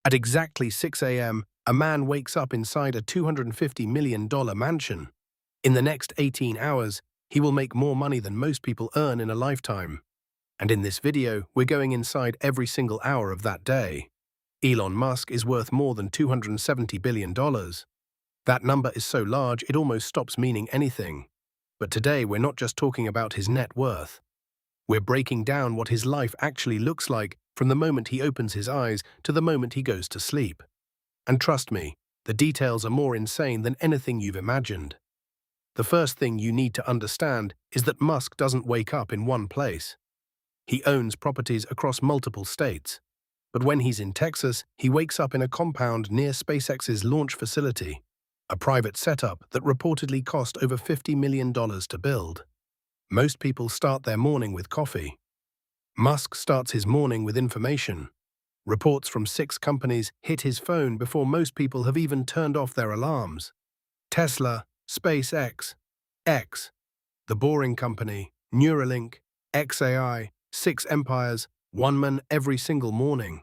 At exactly 6 a.m., a man wakes up inside a $250 million mansion. In the next 18 hours, he will make more money than most people earn in a lifetime. And in this video, we're going inside every single hour of that day. Elon Musk is worth more than $270 billion. That number is so large it almost stops meaning anything. But today we're not just talking about his net worth. We're breaking down what his life actually looks like from the moment he opens his eyes to the moment he goes to sleep. And trust me, the details are more insane than anything you've imagined. The first thing you need to understand is that Musk doesn't wake up in one place. He owns properties across multiple states. But when he's in Texas, he wakes up in a compound near SpaceX's launch facility, a private setup that reportedly cost over $50 million to build. Most people start their morning with coffee. Musk starts his morning with information. Reports from 6 companies hit his phone before most people have even turned off their alarms. Tesla, SpaceX, X, The Boring Company, Neuralink, XAI, 6 empires, one man every single morning.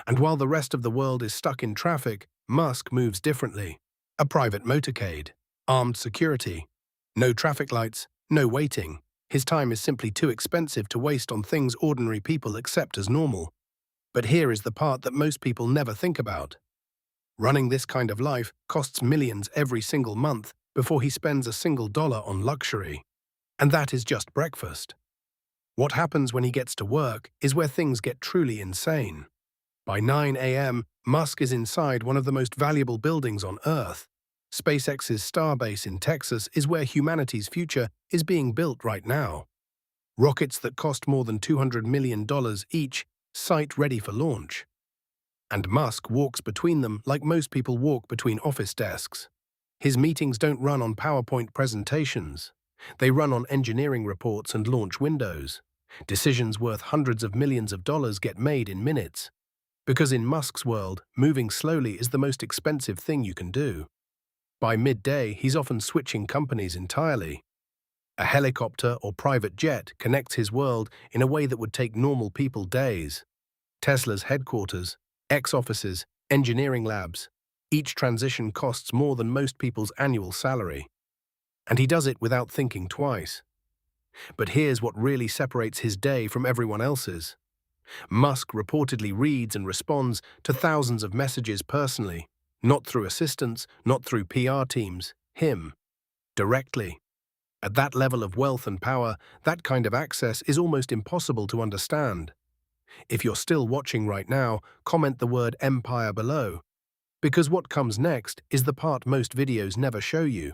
And while the rest of the world is stuck in traffic, Musk moves differently. A private motorcade, armed security, no traffic lights, no waiting. His time is simply too expensive to waste on things ordinary people accept as normal. But here is the part that most people never think about. Running this kind of life costs millions every single month before he spends a single dollar on luxury. And that is just breakfast. What happens when he gets to work is where things get truly insane. By 9 a.m., Musk is inside one of the most valuable buildings on Earth. SpaceX's Starbase in Texas is where humanity's future is being built right now. Rockets that cost more than $200 million each, site ready for launch. And Musk walks between them like most people walk between office desks. His meetings don't run on PowerPoint presentations. They run on engineering reports and launch windows. Decisions worth hundreds of millions of dollars get made in minutes. Because in Musk's world, moving slowly is the most expensive thing you can do. By midday, he's often switching companies entirely. A helicopter or private jet connects his world in a way that would take normal people days. Tesla's headquarters, offices, engineering labs. Each transition costs more than most people's annual salary. And he does it without thinking twice. But here's what really separates his day from everyone else's. Musk reportedly reads and responds to thousands of messages personally, not through assistants, not through PR teams, him, directly. At that level of wealth and power, that kind of access is almost impossible to understand. If you're still watching right now, comment the word empire below. Because what comes next is the part most videos never show you.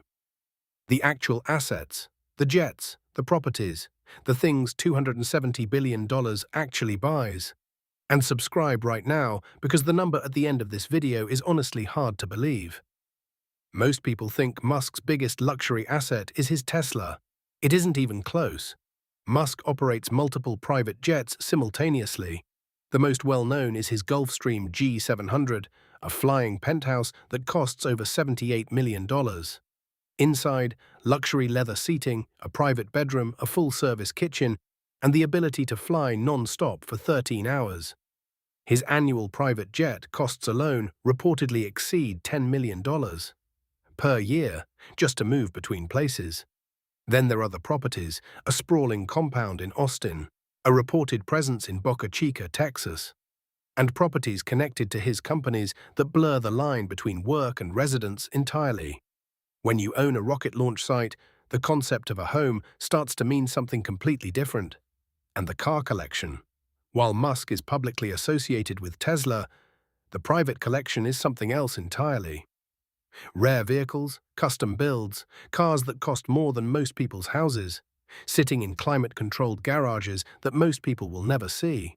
The actual assets, the jets, the properties, the things $270 billion actually buys. And subscribe right now because the number at the end of this video is honestly hard to believe. Most people think Musk's biggest luxury asset is his Tesla. It isn't even close. Musk operates multiple private jets simultaneously. The most well-known is his Gulfstream G700, a flying penthouse that costs over $78 million. Inside, luxury leather seating, a private bedroom, a full-service kitchen, and the ability to fly non-stop for 13 hours. His annual private jet costs alone reportedly exceed $10 million per year just to move between places. Then there are the properties, a sprawling compound in Austin, a reported presence in Boca Chica, Texas, and properties connected to his companies that blur the line between work and residence entirely. When you own a rocket launch site, the concept of a home starts to mean something completely different. And the car collection. While Musk is publicly associated with Tesla, the private collection is something else entirely. Rare vehicles, custom builds, cars that cost more than most people's houses, sitting in climate-controlled garages that most people will never see.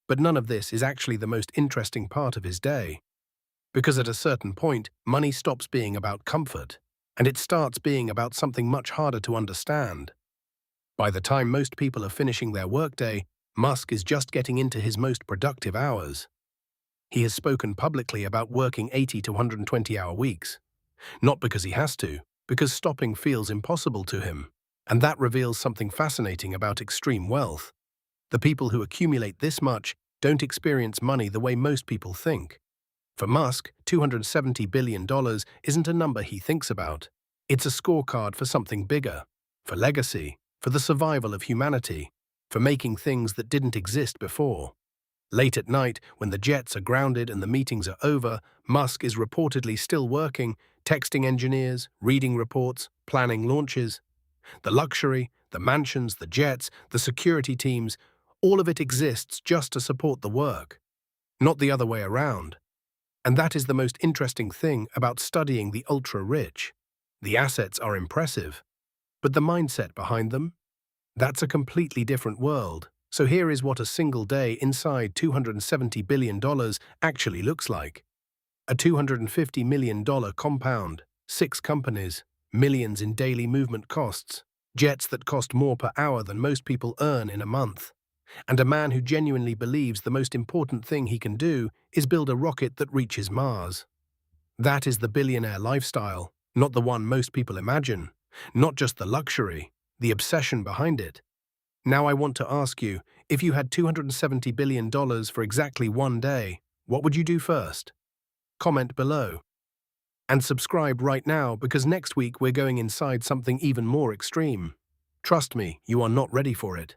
But none of this is actually the most interesting part of his day. Because at a certain point, money stops being about comfort, and it starts being about something much harder to understand. By the time most people are finishing their workday, Musk is just getting into his most productive hours. He has spoken publicly about working 80 to 120-hour weeks. Not because he has to, because stopping feels impossible to him. And that reveals something fascinating about extreme wealth. The people who accumulate this much don't experience money the way most people think. For Musk, $270 billion isn't a number he thinks about. It's a scorecard for something bigger, for legacy, for the survival of humanity, for making things that didn't exist before. Late at night, when the jets are grounded and the meetings are over, Musk is reportedly still working, texting engineers, reading reports, planning launches. The luxury, the mansions, the jets, the security teams, all of it exists just to support the work, not the other way around. And that is the most interesting thing about studying the ultra-rich. The assets are impressive, but the mindset behind them? That's a completely different world. So here is what a single day inside $270 billion actually looks like. A $250 million compound, 6 companies, millions in daily movement costs, jets that cost more per hour than most people earn in a month, and a man who genuinely believes the most important thing he can do is build a rocket that reaches Mars. That is the billionaire lifestyle, not the one most people imagine, not just the luxury, the obsession behind it. Now I want to ask you, if you had $270 billion for exactly one day, what would you do first? Comment below. And subscribe right now because next week we're going inside something even more extreme. Trust me, you are not ready for it.